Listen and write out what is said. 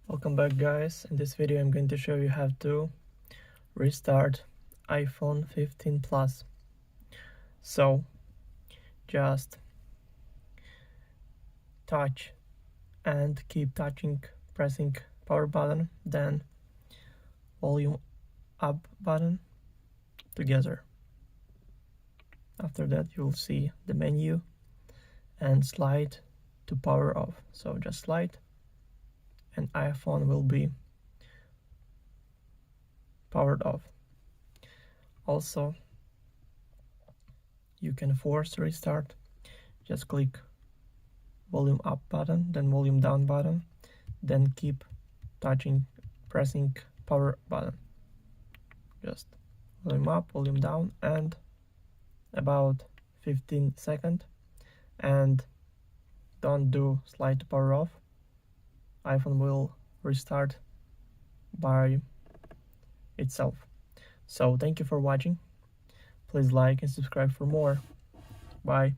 Welcome back, guys. In this video I'm going to show you how to restart iPhone 15 Plus. So just touch and keep pressing power button, then volume up button together. After that you'll see the menu and slide to power off. So just slide and iPhone will be powered off. Also, you can force restart. Just click volume up button, then volume down button, then keep pressing power button. Just volume up, volume down, and about 15 seconds. And don't do slide to power off. iPhone will restart by itself. So thank you for watching. Please like and subscribe for more. Bye.